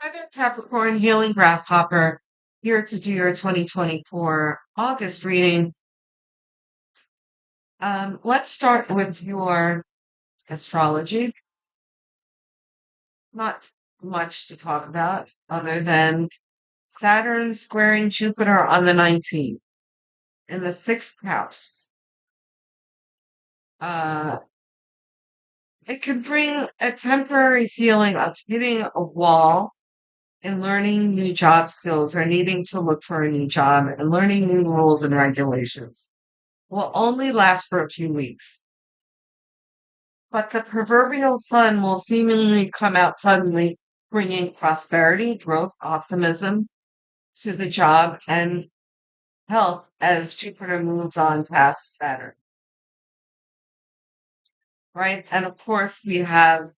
Hi there, Capricorn, Healing Grasshopper, here to do your 2024 August reading. Let's start with your astrology. Not much to talk about other than Saturn squaring Jupiter on the 19th in the sixth house. Uh, it could bring a temporary feeling of hitting a wall and learning new job skills or needing to look for a new job and learning new rules and regulations. Will only last for a few weeks. But the proverbial sun will seemingly come out suddenly, bringing prosperity, growth, optimism to the job and health as Jupiter moves on past Saturn, right? And of course, we have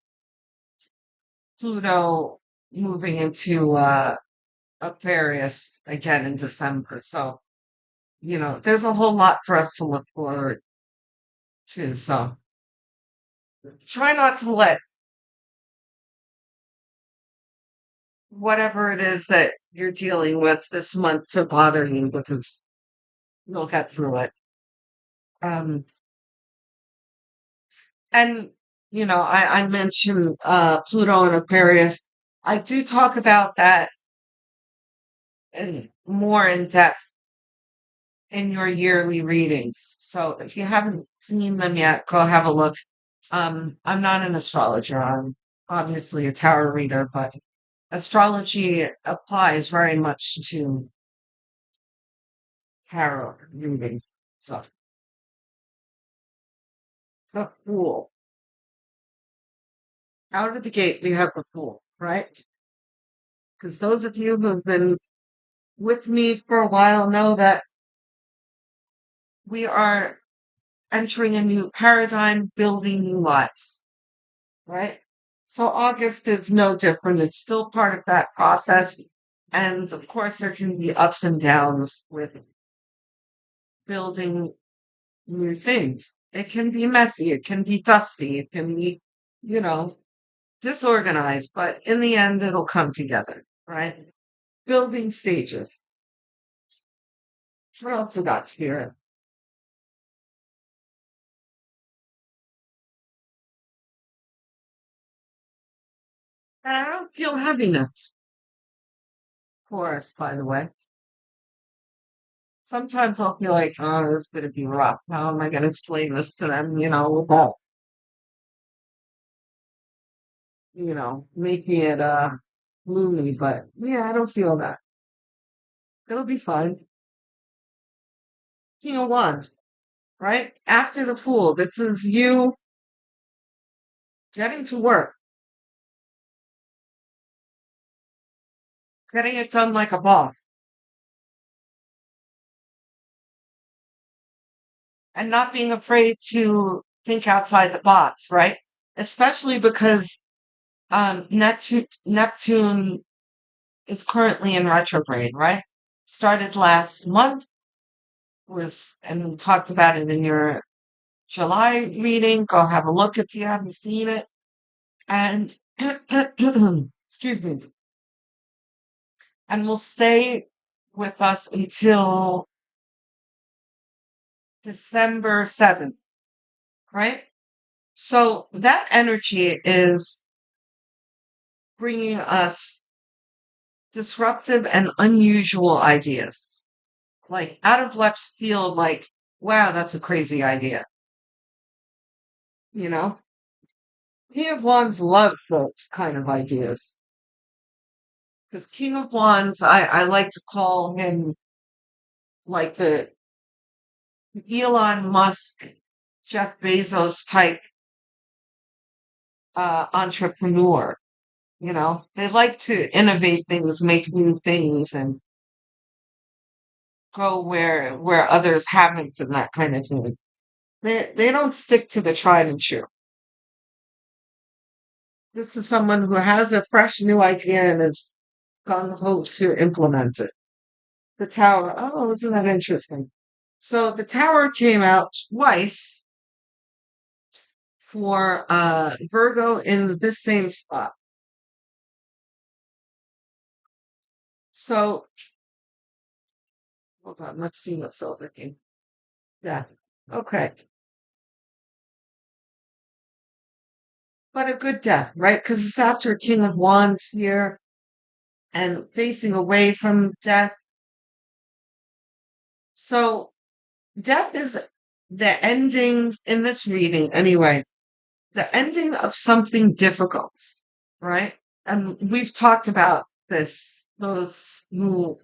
Pluto moving into Aquarius again in December. So, there's a whole lot for us to look forward to. So, try not to let whatever it is that you're dealing with this month to bother you because you'll get through it. Um, and I mentioned Pluto and Aquarius. I do talk about that in more in depth in your yearly readings. So if you haven't seen them yet, go have a look. I'm not an astrologer. I'm obviously a tarot reader, but astrology applies very much to tarot readings. So the Fool. Out of the gate, we have the Fool, right? Because those of you who've been with me for a while know that we are entering a new paradigm, building new lives, right? So August is no different. It's still part of that process. And of course, there can be ups and downs with building new things. It can be messy, it can be dusty, it can be, you know, disorganized, but in the end, it'll come together, right? Building stages. What else we got here? And I don't feel heaviness, of course, by the way. Sometimes I'll feel like, oh, it's going to be rough. How am I going to explain this to them, without, making it gloomy. But yeah, I don't feel that. It'll be fine. King of Wands, right? After the Fool, this is you getting to work, getting it done like a boss, and not being afraid to think outside the box, right? Especially because Neptune is currently in retrograde, right? Started last month was and we talked about it in your July reading. Go have a look if you haven't seen it. And excuse me, and will stay with us until December 7th, right? So that energy is bringing us disruptive and unusual ideas. Like out of left field, like, wow, that's a crazy idea, you know? King of Wands loves those kind of ideas. Because King of Wands, I like to call him like the Elon Musk, Jeff Bezos type entrepreneur. They like to innovate things, make new things, and go where others haven't, and that kind of thing. They don't stick to the tried and true. This is someone who has a fresh new idea and is gung ho to implement it. The Tower. Oh, isn't that interesting? So the Tower came out twice for Virgo in this same spot. So, hold on, let's see what's still thinking. Yeah. Okay. But a good death, right? Because it's after King of Wands here and facing away from death. So, death is the ending in this reading, anyway, the ending of something difficult, right? And we've talked about this, those who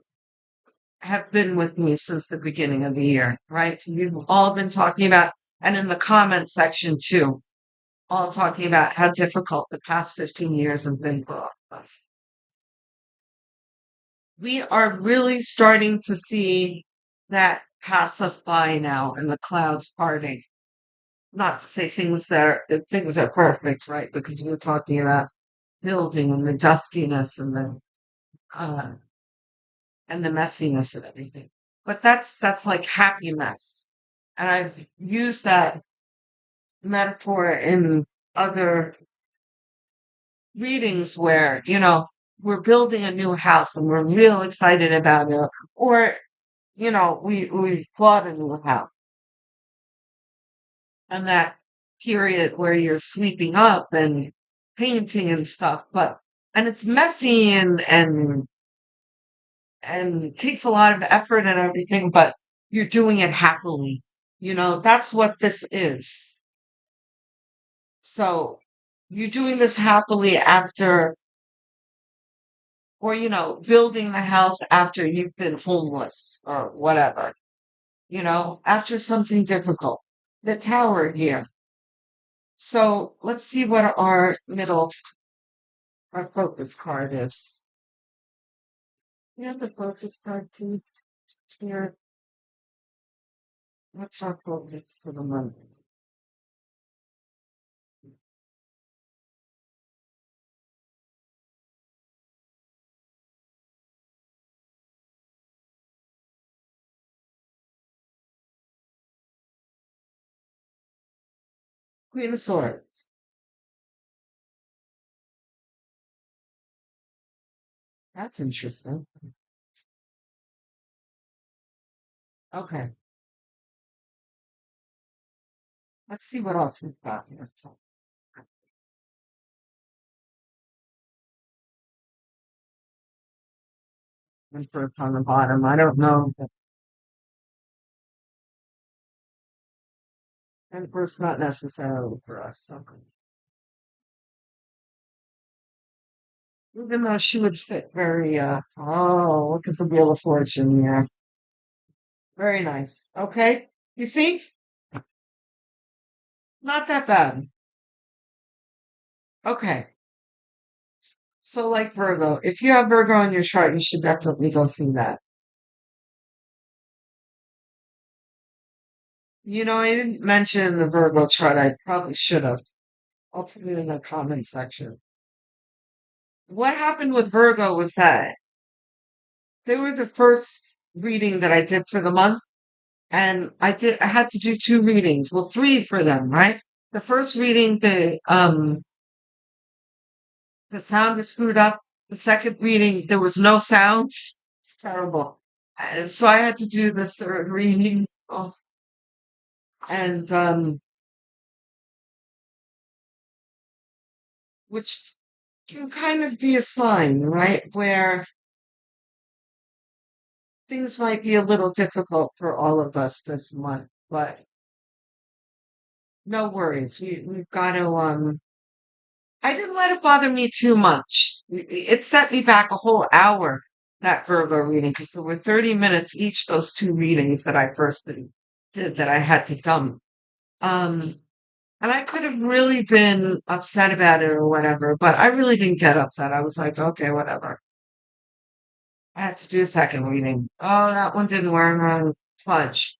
have been with me since the beginning of the year, right? You've all been talking about, and in the comment section too, all talking about how difficult the past 15 years have been for all of us. We are really starting to see that pass us by now and the clouds parting. Not to say things are perfect, right? Because you were talking about building and the dustiness uh, and the messiness of everything. But that's like happy mess. And I've used that metaphor in other readings where, we're building a new house and we're real excited about it. Or, we've bought a new house and that period where you're sweeping up and painting and stuff, and it's messy and it takes a lot of effort and everything, but you're doing it happily. That's what this is. So you're doing this happily after, or, building the house after you've been homeless or whatever, after something difficult. The tower here. So let's see what our focus card is. We have the focus card, please. Here. What's our focus for the month? Queen of Swords. That's interesting. Okay, let's see what else we've got here. Emperor on the bottom. I don't know. Emperor's not necessarily for us. Okay. Even though she would fit very, looking for Wheel of Fortune. Yeah, very nice. Okay, you see, not that bad. Okay, so like Virgo, if you have Virgo on your chart, you should definitely go see that. I didn't mention the Virgo chart. I probably should have. I'll put it in the comment section. What happened with Virgo was that they were the first reading that I did for the month. And I had to do two readings. Well, three for them, right? The first reading, the sound was screwed up. The second reading, there was no sound. It's terrible. And so I had to do the third reading. Oh, and, which can kind of be a sign, right? Where things might be a little difficult for all of us this month, but no worries. We've got to, I didn't let it bother me too much. It set me back a whole hour, that Virgo reading, because there were 30 minutes each, those two readings that I first did that I had to dump. Um, and I could have really been upset about it or whatever, but I really didn't get upset. I was like, okay, whatever. I have to do a second reading. Oh, that one didn't work. Fudge.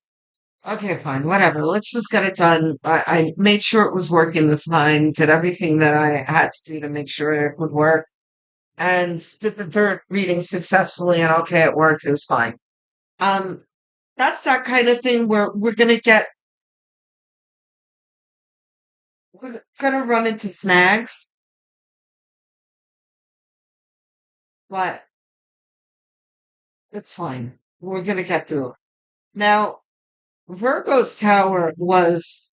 Okay, fine, whatever. Let's just get it done. I made sure it was working this time, did everything that I had to do to make sure it would work, and did the third reading successfully, and okay, it worked, it was fine. Um, that's that kind of thing where we're gonna run into snags, but It's fine. We're going to get through it. Now, Virgo's tower was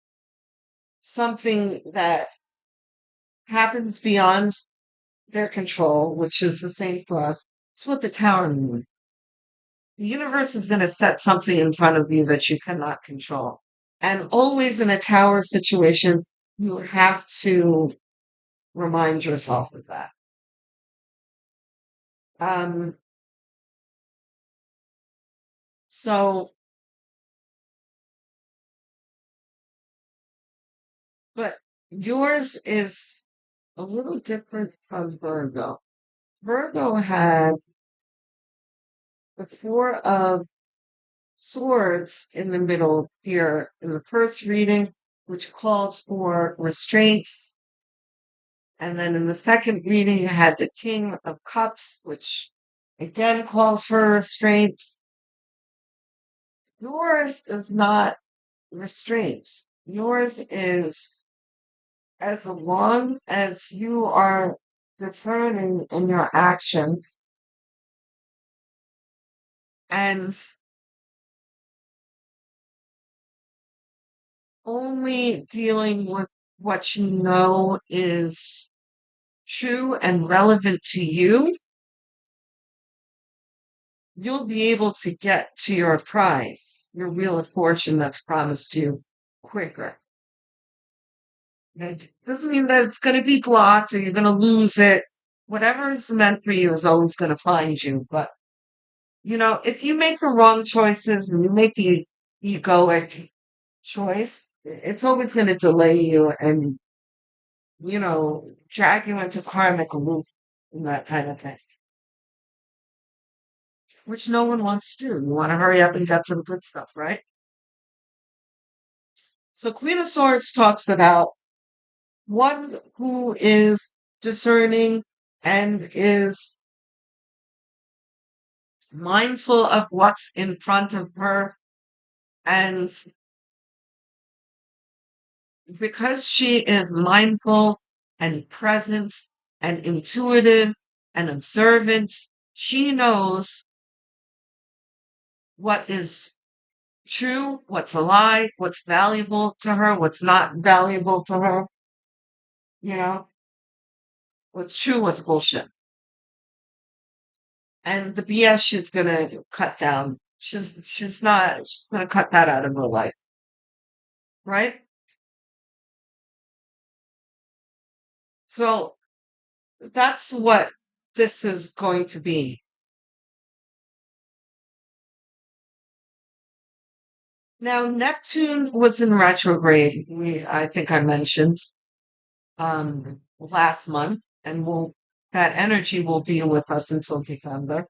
something that happens beyond their control, which is the same for us. It's what the tower means. The universe is going to set something in front of you that you cannot control. And always in a tower situation, you have to remind yourself of that. Um, so, but yours is a little different from Virgo. Virgo had the Four of Swords in the middle here in the first reading, which calls for restraints. And then in the second reading, you had the King of Cups, which again calls for restraints. Yours is not restraints. Yours is as long as you are discerning in your action and only dealing with what you know is true and relevant to you, you'll be able to get to your prize, your wheel of fortune that's promised you quicker. It doesn't mean that it's going to be blocked or you're going to lose it. Whatever is meant for you is always going to find you. But, if you make the wrong choices and you make the egoic choice, it's always going to delay you and, drag you into karmic loop and that kind of thing, which no one wants to do. You want to hurry up and get to the good stuff, right? So Queen of Swords talks about one who is discerning and is mindful of what's in front of her. And because she is mindful and present and intuitive and observant, she knows what is true, what's a lie, what's valuable to her, what's not valuable to her, you know, what's true, what's bullshit. And the BS she's gonna cut down. She's gonna cut that out of her life, right? So that's what this is going to be. Now, Neptune was in retrograde. I think I mentioned last month, and that energy will be with us until December,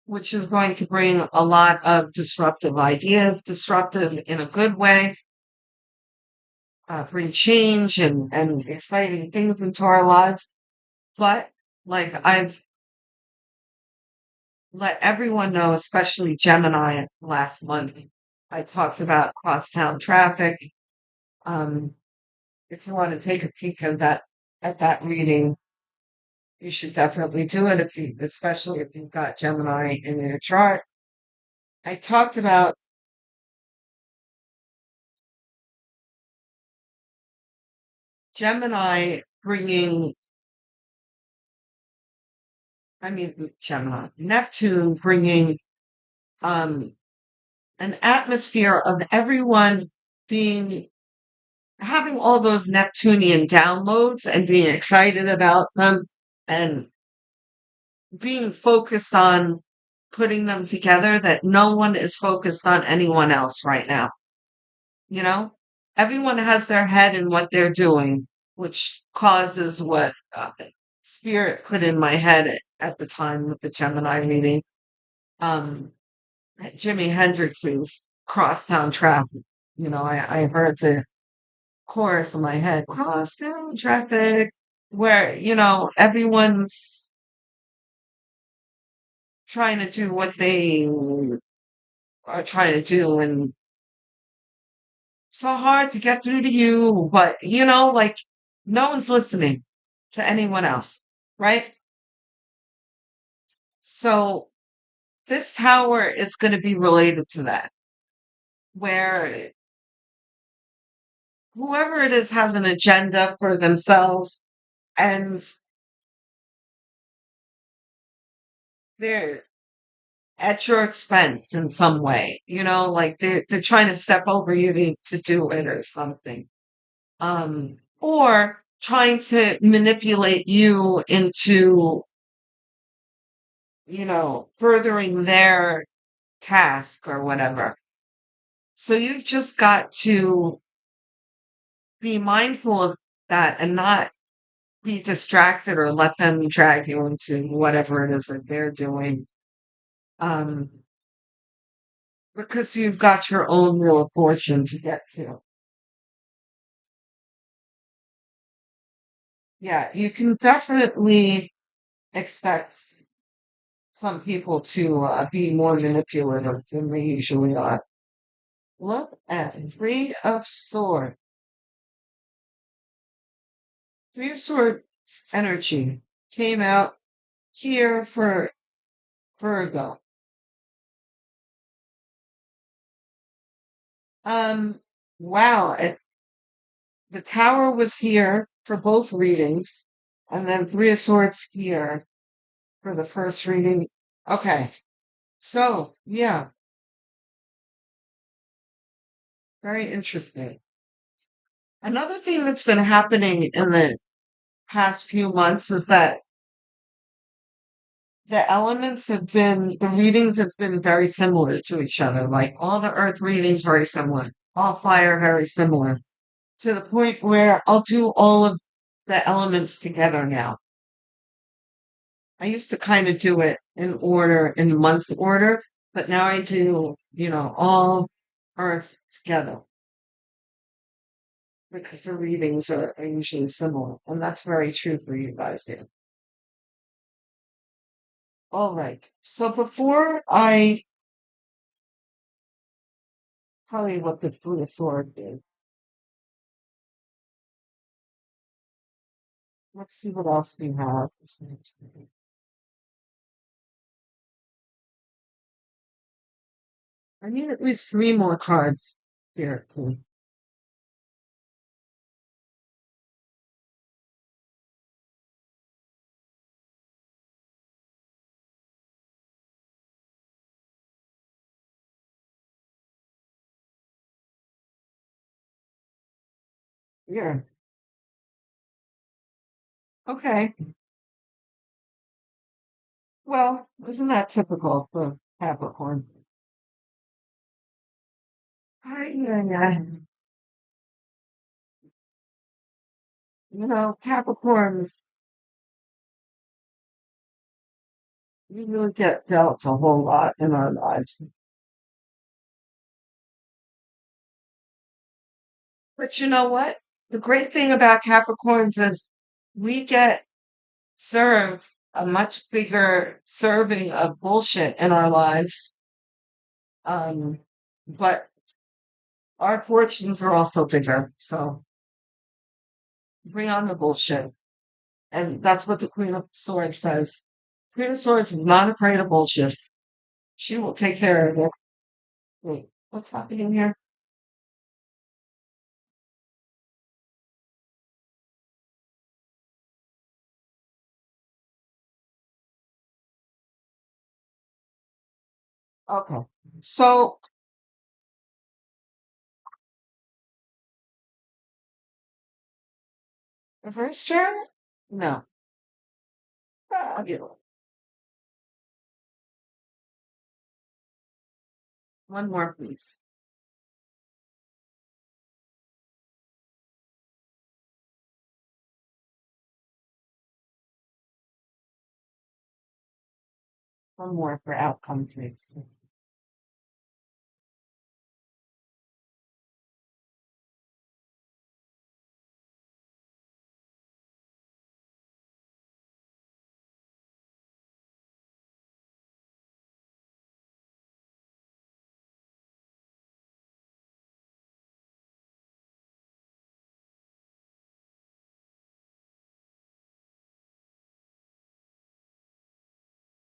which is going to bring a lot of disruptive ideas, disruptive in a good way, bring change and exciting things into our lives. But like I've let everyone know, especially Gemini last month, I talked about crosstown traffic. Um, if you want to take a peek at that reading, you should definitely do it especially if you've got Gemini in your chart. I talked about Gemini bringing, Gemini, Neptune bringing um, an atmosphere of everyone being having all those Neptunian downloads and being excited about them and being focused on putting them together, that no one is focused on anyone else right now. You know, everyone has their head in what they're doing, which causes what Spirit put in my head at the time with the Gemini reading. Um, Jimi Hendrix's Crosstown Traffic. I heard the chorus in my head, Crosstown Traffic, where, everyone's trying to do what they are trying to do and so hard to get through to you, but like no one's listening to anyone else, right? So this tower is going to be related to that, where whoever it is has an agenda for themselves and they're at your expense in some way, like they're trying to step over you to do it or something. Or trying to manipulate you into, furthering their task or whatever. So you've just got to be mindful of that and not be distracted or let them drag you into whatever it is that they're doing. Um, because you've got your own wheel of fortune to get to. Yeah, you can definitely expect some people to be more manipulative than they usually are. Look at Three of Swords. Three of Swords energy came out here for Virgo. Wow, the Tower was here for both readings, and then Three of Swords here for the first reading. Okay, so yeah, very interesting. Another thing that's been happening in the past few months is that the readings have been very similar to each other. Like all the earth readings very similar, all fire very similar, to the point where I'll do all of the elements together now. I used to kind of do it in month order, but now I do, all earth together because the readings are usually similar. And that's very true for you guys here. All right. So before I tell you what this Blue Sword is, let's see what else we have. I need at least three more cards here. Here. Okay. Well, isn't that typical for Capricorn? Yeah, yeah. Capricorns, we really get dealt a whole lot in our lives. But you know what? The great thing about Capricorns is we get served a much bigger serving of bullshit in our lives. Um, but our fortunes are also bigger. So bring on the bullshit. And that's what the Queen of Swords says. Queen of Swords is not afraid of bullshit. She will take care of it. Wait, what's happening here? Okay. So the first turn? No. I'll get one more, please. One more for outcome, please.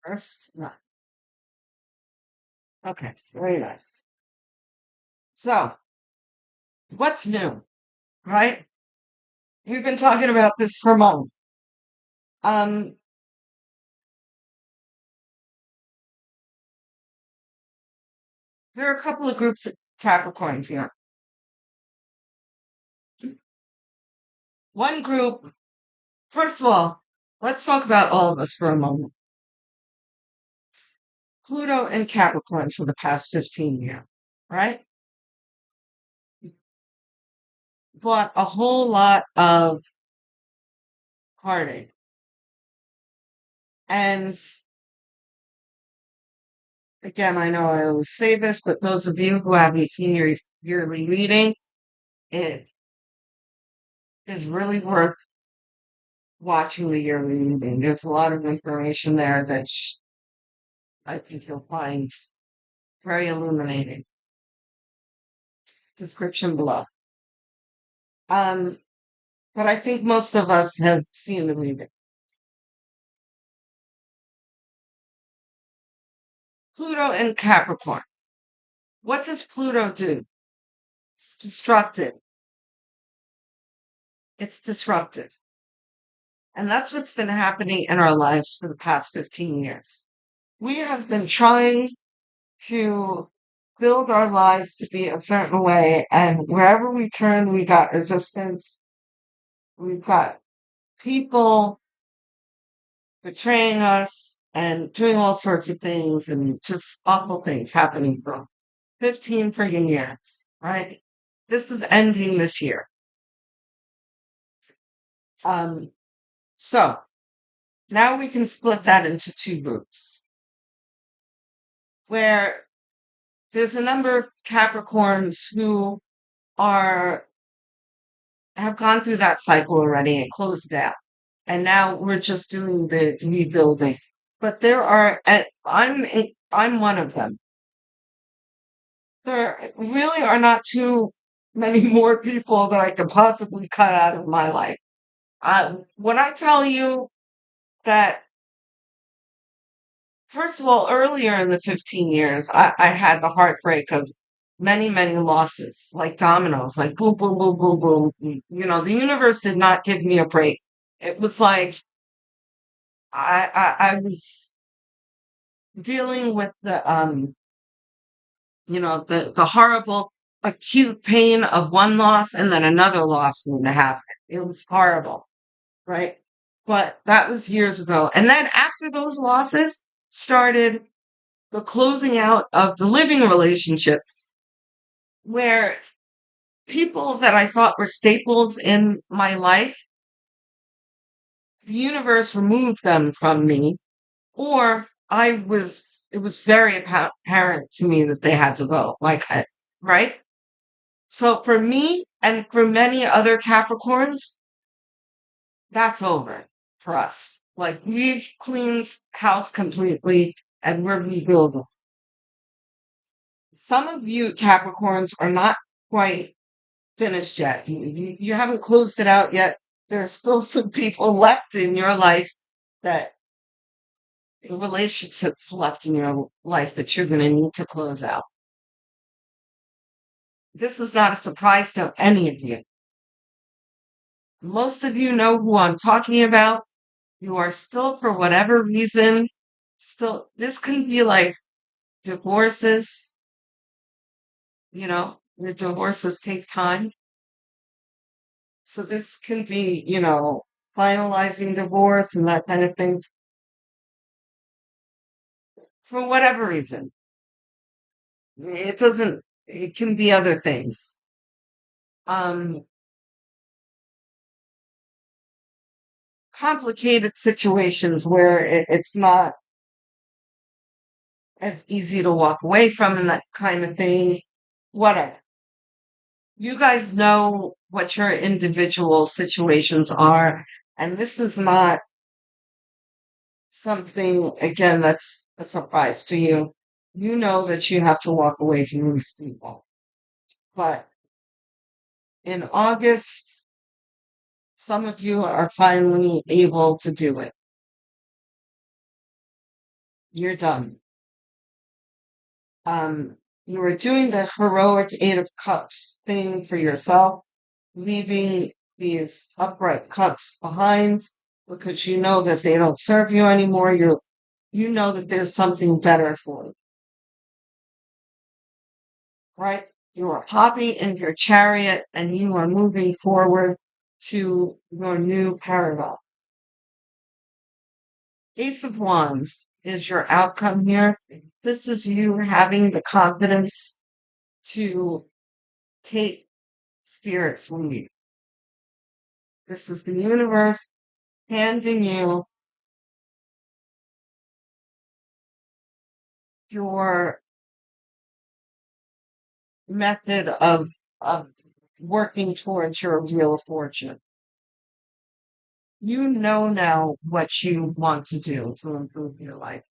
First, no. Okay, very nice. So, what's new, right? We've been talking about this for months. Um, there are a couple of groups of Capricorns here. One group, first of all, let's talk about all of us for a moment. Pluto and Capricorn for the past 15 years, right? Brought a whole lot of heartache. And again, I know I always say this, but those of you who haven't seen your yearly reading, it is really worth watching the yearly reading. There's a lot of information there that I think you'll find very illuminating. Description below. Um, but I think most of us have seen the reading. Pluto and Capricorn. What does Pluto do? It's destructive. It's disruptive. And that's what's been happening in our lives for the past 15 years. We have been trying to build our lives to be a certain way, and wherever we turn, we got resistance. We've got people betraying us and doing all sorts of things and just awful things happening for 15 friggin' years, right? This is ending this year. Um, so now we can split that into two groups where there's a number of Capricorns who are have gone through that cycle already and closed it out. And now we're just doing the rebuilding. But there are, and I'm one of them. There really are not too many more people that I could possibly cut out of my life. When I tell you that, first of all, earlier in the 15 years, I had the heartbreak of many, many losses, like dominoes, like boom, boom, boom, boom, boom. The universe did not give me a break. It was like I was dealing with the horrible acute pain of one loss and then another loss in the happen. It was horrible, right? But that was years ago. And then after those losses started the closing out of the living relationships where people that I thought were staples in my life, the universe removed them from me, or it was very apparent to me that they had to go, right? So for me and for many other Capricorns, that's over for us. Like we've cleaned house completely and we're rebuilding. Some of you Capricorns are not quite finished yet. You haven't closed it out yet. There are still some people left in your life that relationships left in your life that you're going to need to close out. This is not a surprise to any of you. Most of you know who I'm talking about. You are still, for whatever reason, this can be like divorces, the divorces take time. So this can be, finalizing divorce and that kind of thing. For whatever reason, it can be other things. Um, Complicated situations where it's not as easy to walk away from and that kind of thing. Whatever. You guys know what your individual situations are, and this is not something, again, that's a surprise to you. You know that you have to walk away from these people. But in August, some of you are finally able to do it. You're done. Um, you are doing the heroic Eight of Cups thing for yourself, leaving these upright cups behind because you know that they don't serve you anymore. You know that there's something better for you, right? You are hopping in your chariot and you are moving forward to your new paradigm. Ace of Wands is your outcome here. This is you having the confidence to take spirit's lead. This is the universe handing you your method of working towards your real fortune. You know now what you want to do to improve your life.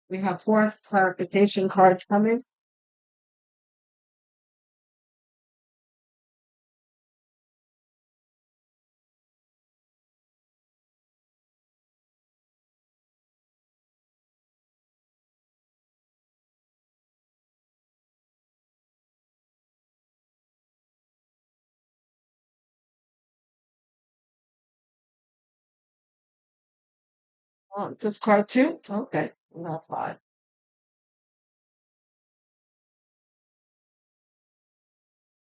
We have four clarification cards coming. Oh, just card two? Okay, not five.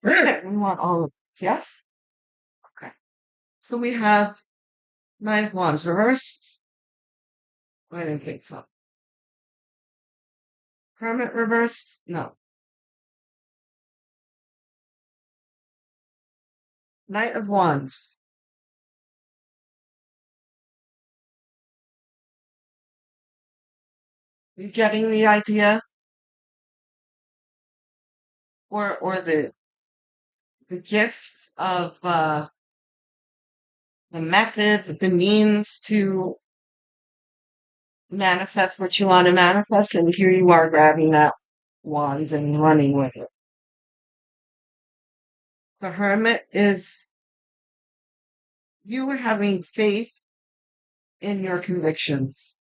We want all of this, yes? Okay. So we have Nine of Wands reversed. I didn't think so. Hermit reversed? No. Knight of Wands. You getting the idea? Or the gift of the method, the means to manifest what you want to manifest, and here you are grabbing that wand and running with it. The Hermit is you having faith in your convictions.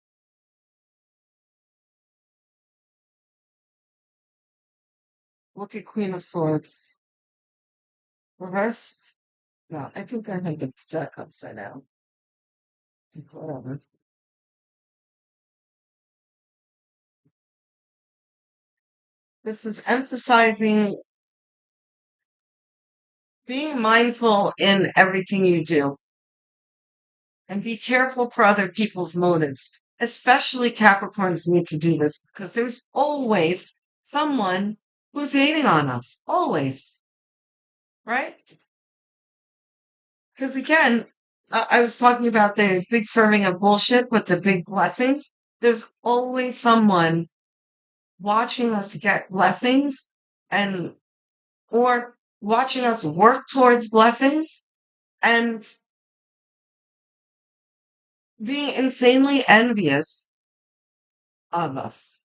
Look at Queen of Swords. Reversed? No, I think I had the deck upside down. Whatever. This is emphasizing being mindful in everything you do and be careful for other people's motives. Especially Capricorns need to do this because there's always someone who's hating on us. Always. Right? Because again, I was talking about the big serving of bullshit with the big blessings. There's always someone watching us get blessings and or watching us work towards blessings and being insanely envious of us.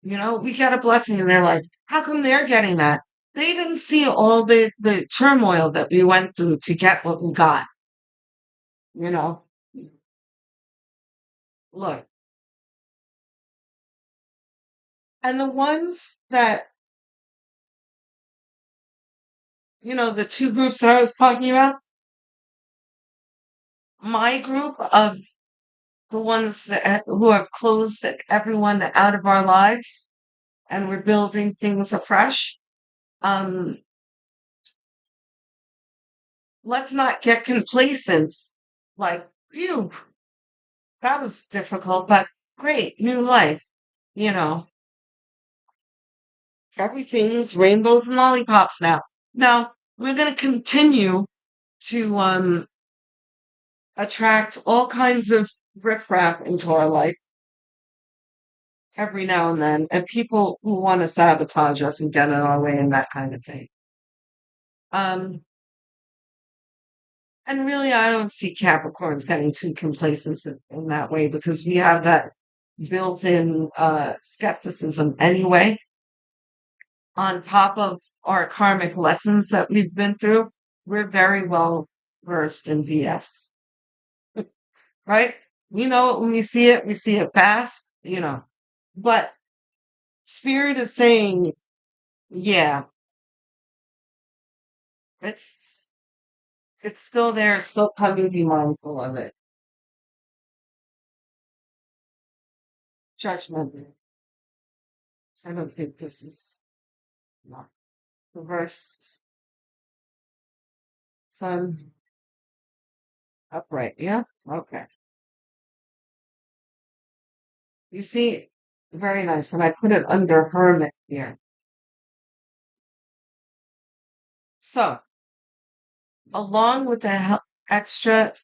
You know, we get a blessing and they're like, how come they're getting that? They didn't see all the turmoil that we went through to get what we got. You know, look. And the ones that, the two groups that I was talking about, my group of the ones who have closed everyone out of our lives and we're building things afresh. Um, let's not get complacent. Like, phew, that was difficult, but great, new life. You know, everything's rainbows and lollipops now. Now, we're going to continue to attract all kinds of riffraff into our life every now and then, and people who want to sabotage us and get in our way and that kind of thing. Um, and really, I don't see Capricorns getting too complacent in that way because we have that built-in skepticism anyway. on top of our karmic lessons that we've been through, we're very well versed in BS, right? We know it when we see it fast, But spirit is saying, yeah, it's it's still there, it's still coming, be mindful of it. Judgment. I don't think this is not reversed. Sun upright, yeah? Okay. You see, very nice. And I put it under hermit here. So, along with the extra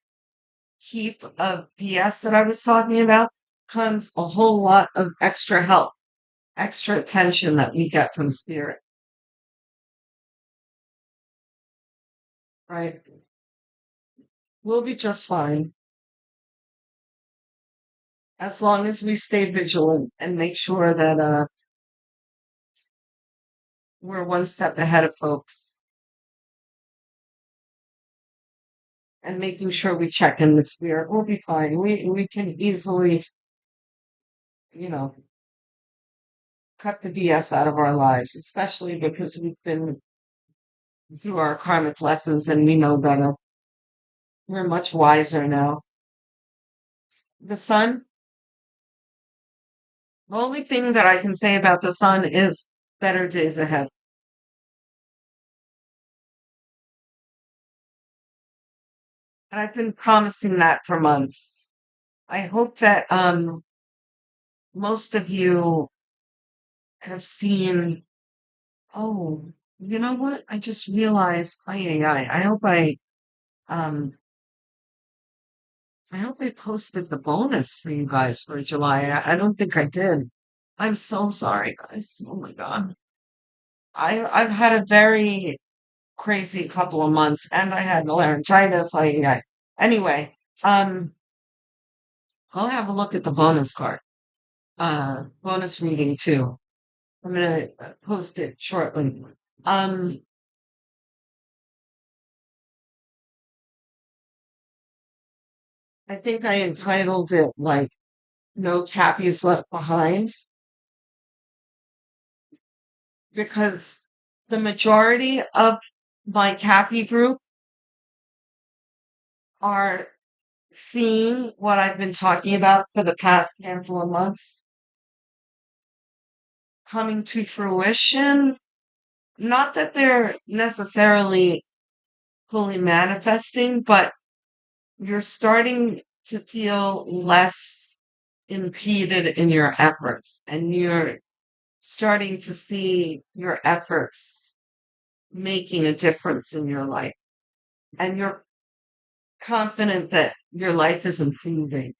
heap of BS that I was talking about, comes a whole lot of extra help, extra attention that we get from spirit, right? We'll be just fine as long as we stay vigilant and make sure that we're one step ahead of folks and making sure we check in with spirit. We'll be fine. We can easily, you know, cut the BS out of our lives, especially because we've been through our karmic lessons and we know better. We're much wiser now. The sun, the only thing that I can say about the sun is better days ahead. And I've been promising that for months. I hope that most of you have seen. Oh, you know what? I just realized. Um I hope I posted the bonus for you guys for July. I don't think I did. I'm so sorry, guys. Oh my God. I've had a very crazy couple of months and I had laryngitis. Anyway, I'll have a look at the bonus card. Bonus reading too. I'm gonna post it shortly. Um, I think I entitled it like No Cappies Left Behind because the majority of my Cappy group are seeing what I've been talking about for the past handful of months coming to fruition. Not that they're necessarily fully manifesting, but you're starting to feel less impeded in your efforts and you're starting to see your efforts making a difference in your life. And you're confident that your life is improving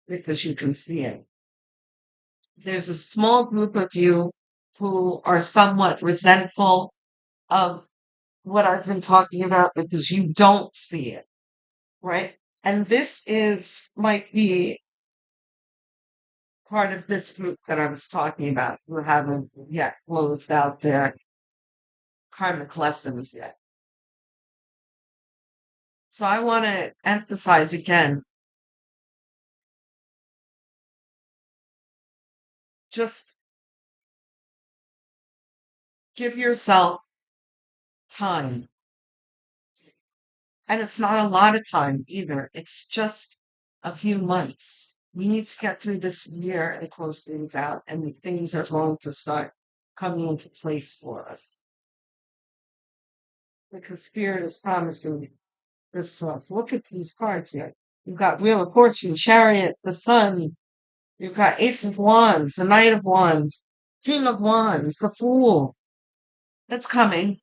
because you can see it. There's a small group of you who are somewhat resentful of what I've been talking about because you don't see it, right? And might be part of this group that I was talking about who haven't yet closed out their karmic lessons yet. So I want to emphasize again, just give yourself time. And it's not a lot of time either. It's just a few months. We need to get through this year and close things out, and things are going to start coming into place for us. Because Spirit is promising this to us. Look at these cards here. You've got Wheel of Fortune, Chariot, the Sun. You've got Ace of Wands, the Knight of Wands, King of Wands, the Fool. That's coming.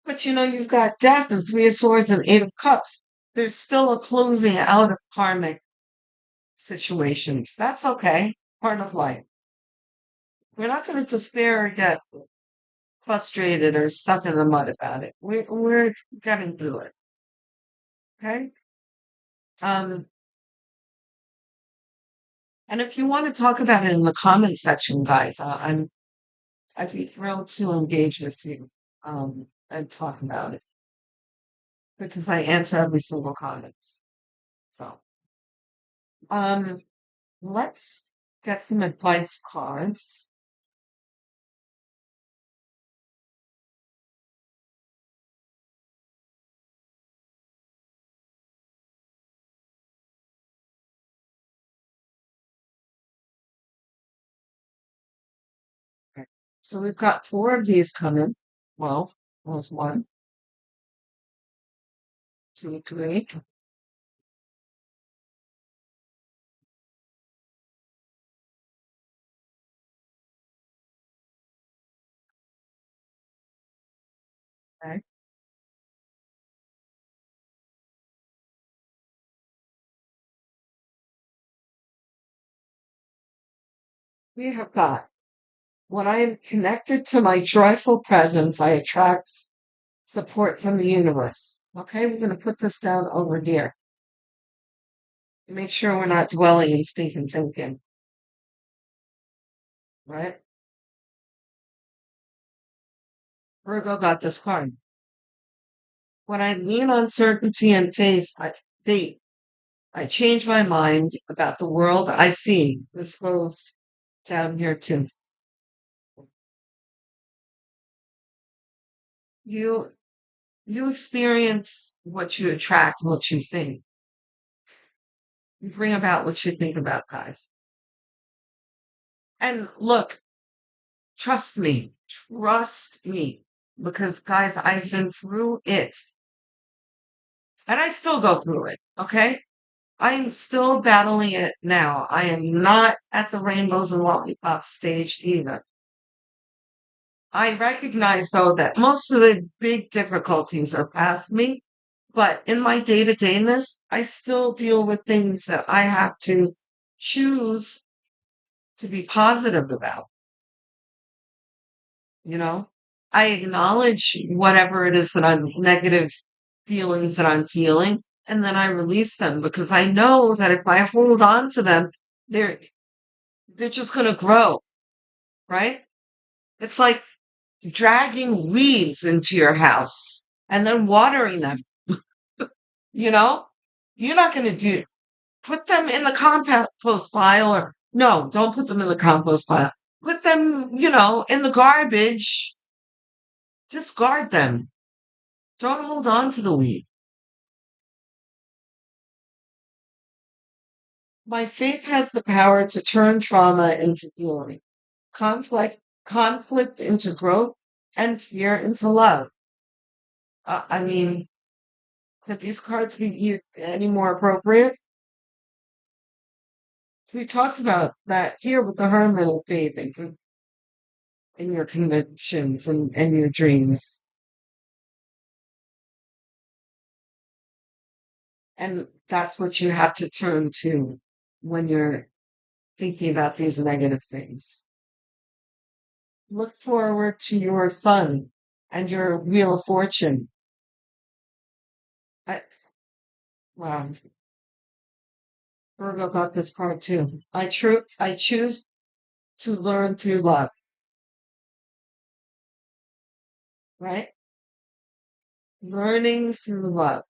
But you've got Death and Three of Swords and Eight of Cups. There's still a closing out of karmic situations. That's okay. Part of life. We're not going to despair or get frustrated or stuck in the mud about it. We're getting through it. Okay? Um, and if you want to talk about it in the comment section, guys, I'd be thrilled to engage with you and talk about it because I answer every single comment. So, um, let's get some advice cards. Okay. So we've got four of these coming. Well, there's one, two, three. Okay. We have got when I am connected to my joyful presence, I attract support from the universe. Okay, we're going to put this down over here. Make sure we're not dwelling in stinking thinking, right? Virgo got this card. When I lean on certainty and faith, I change my mind about the world I see. This goes down here too. You you experience what you attract, what you think. You bring about what you think about, guys. And look, trust me, because guys, I've been through it, and I still go through it. Okay, I'm still battling it now. I am not at the rainbows and lollipop stage either. I recognize, though, that most of the big difficulties are past me, but in my day to dayness, I still deal with things that I have to choose to be positive about. You know, I acknowledge whatever it is that I'm negative feelings that I'm feeling, and then I release them because I know that if I hold on to them, they're they're just going to grow, right? It's like dragging weeds into your house and then watering them. You know, you're not going to put them in the compost pile or no, don't put them in the compost pile. Put them, in the garbage. Discard them. Don't hold on to the weed. My faith has the power to turn trauma into healing, conflict into growth, and fear into love. I mean, could these cards be any more appropriate? We talked about that here with the Hermit of Faith and your convictions and your dreams. And that's what you have to turn to when you're thinking about these negative things. Look forward to your sun and your wheel of fortune. I, wow, Virgo got this card too. I choose to learn through love, right? Learning through love.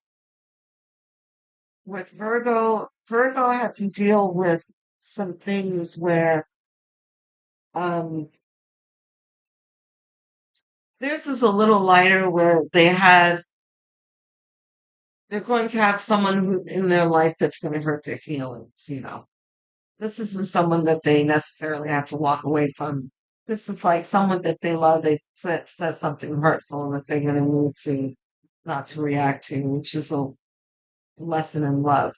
With Virgo had to deal with some things where um theirs is a little lighter where they're going to have someone in their life that's going to hurt their feelings. This isn't someone that they necessarily have to walk away from. This is like someone that they love. They says something hurtful and that they're going to need to not to react to, which is a lesson in love.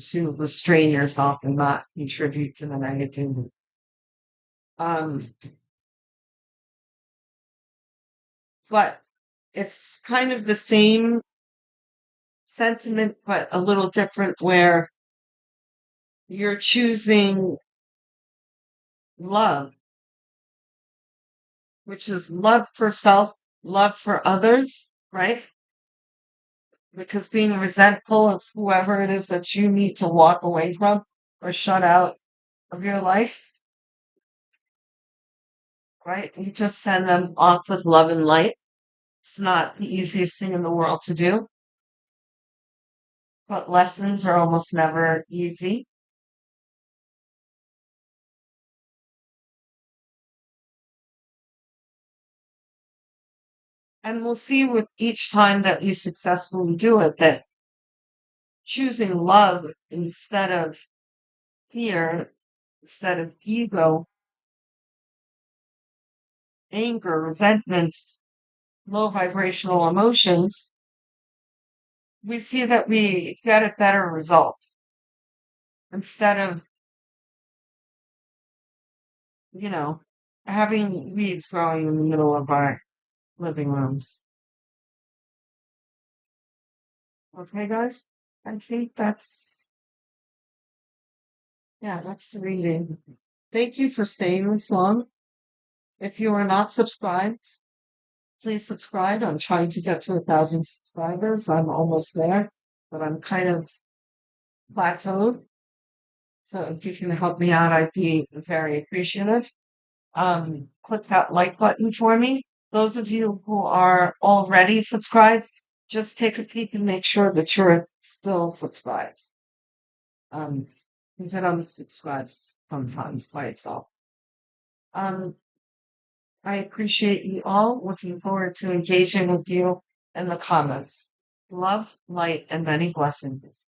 To restrain yourself and not contribute to the negativity. Um, but it's kind of the same sentiment, but a little different where you're choosing love, which is love for self, love for others, right? Because being resentful of whoever it is that you need to walk away from or shut out of your life, right? You just send them off with love and light. It's not the easiest thing in the world to do, but lessons are almost never easy. And we'll see with each time that we successfully do it that choosing love instead of fear, instead of ego, anger, resentment, low vibrational emotions, we see that we get a better result instead of, you know, having weeds growing in the middle of our living rooms. Okay, guys? I think that's the reading. Thank you for staying this long. If you are not subscribed, please subscribe. I'm trying to get to 1,000 subscribers. I'm almost there, but I'm kind of plateaued. So if you can help me out, I'd be very appreciative. Click that like button for me. Those of you who are already subscribed, just take a peek and make sure that you're still subscribed. Because it unsubscribes sometimes by itself. Um, I appreciate you all. Looking forward to engaging with you in the comments. Love, light, and many blessings.